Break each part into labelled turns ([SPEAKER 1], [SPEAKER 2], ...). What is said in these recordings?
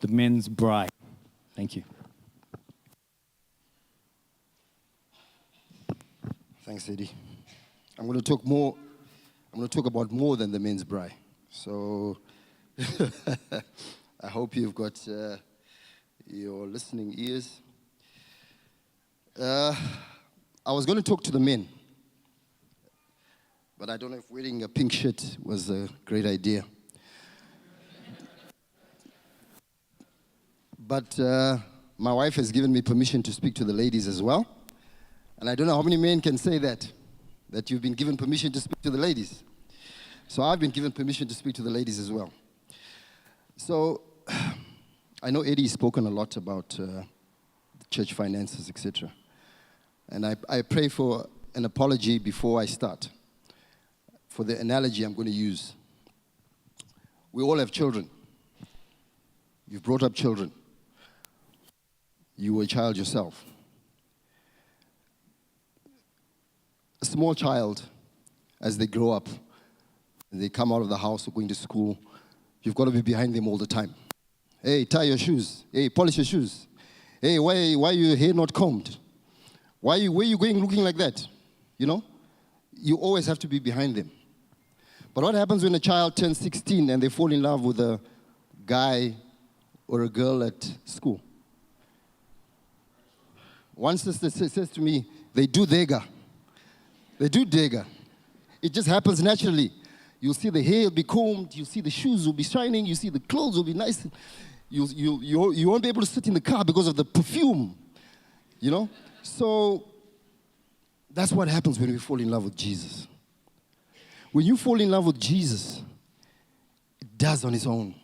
[SPEAKER 1] the men's bride. Thank you.
[SPEAKER 2] Thanks, Eddie. I'm going to talk about more than the men's bride. So I hope you've got your listening ears. I was going to talk to the men, but I don't know if wearing a pink shirt was a great idea. But my wife has given me permission to speak to the ladies as well. And I don't know how many men can say that you've been given permission to speak to the ladies. So I've been given permission to speak to the ladies as well. So I know Eddie's spoken a lot about church finances, etc. And I pray for an apology before I start for the analogy I'm going to use. We all have children. You've brought up children. You were a child yourself. A small child, as they grow up, and they come out of the house or going to school, you've got to be behind them all the time. Hey, tie your shoes. Hey, polish your shoes. Hey, why your hair not combed? Where are you going looking like that? You know? You always have to be behind them. But what happens when a child turns 16 and they fall in love with a guy or a girl at school? One sister says to me, they do dega. They do dega. It just happens naturally. You'll see the hair will be combed, you'll see the shoes will be shining, you see the clothes will be nice. You won't be able to sit in the car because of the perfume, you know? So that's what happens when we fall in love with Jesus. When you fall in love with Jesus, it does on its own.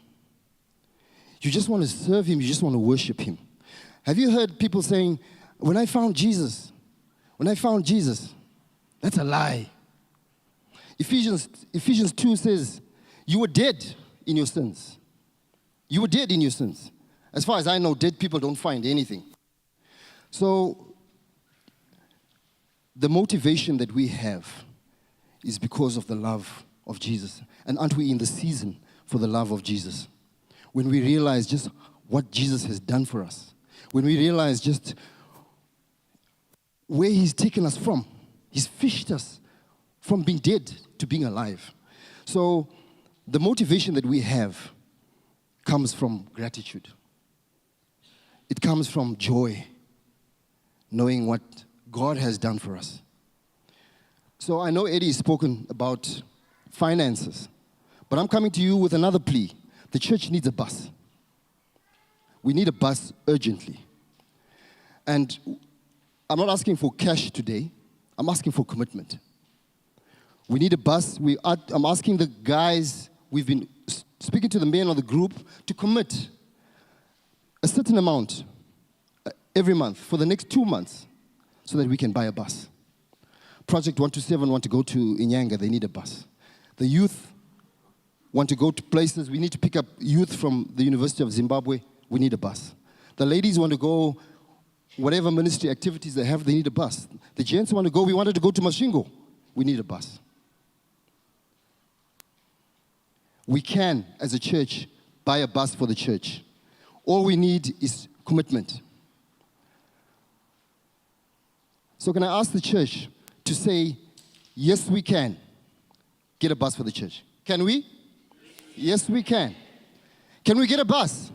[SPEAKER 2] You just want to serve him, you just want to worship him. Have you heard people saying, when I found Jesus, that's a lie. Ephesians 2 says, you were dead in your sins. You were dead in your sins. As far as I know, dead people don't find anything. So, the motivation that we have is because of the love of Jesus. And aren't we in the season for the love of Jesus? When we realize just what Jesus has done for us. When we realize just where he's taken us from. He's fished us from being dead to being alive. So the motivation that we have comes from gratitude. It comes from joy, knowing what God has done for us. So I know Eddie has spoken about finances, but I'm coming to you with another plea. The church needs a bus. We need a bus urgently. And I'm not asking for cash today. I'm asking for commitment. We need a bus. I'm asking the guys, we've been speaking to the men of the group to commit a certain amount every month for the next 2 months so that we can buy a bus. Project 127 want to go to Inyanga, they need a bus. The youth want to go to places, we need to pick up youth from the University of Zimbabwe, we need a bus. The ladies want to go, whatever ministry activities they have, they need a bus. The gents want to go, we wanted to go to Mashingo, we need a bus. We can, as a church, buy a bus for the church. All we need is commitment. So can I ask the church to say, yes, we can get a bus for the church? Can we? Yes, we can. Can we get a bus?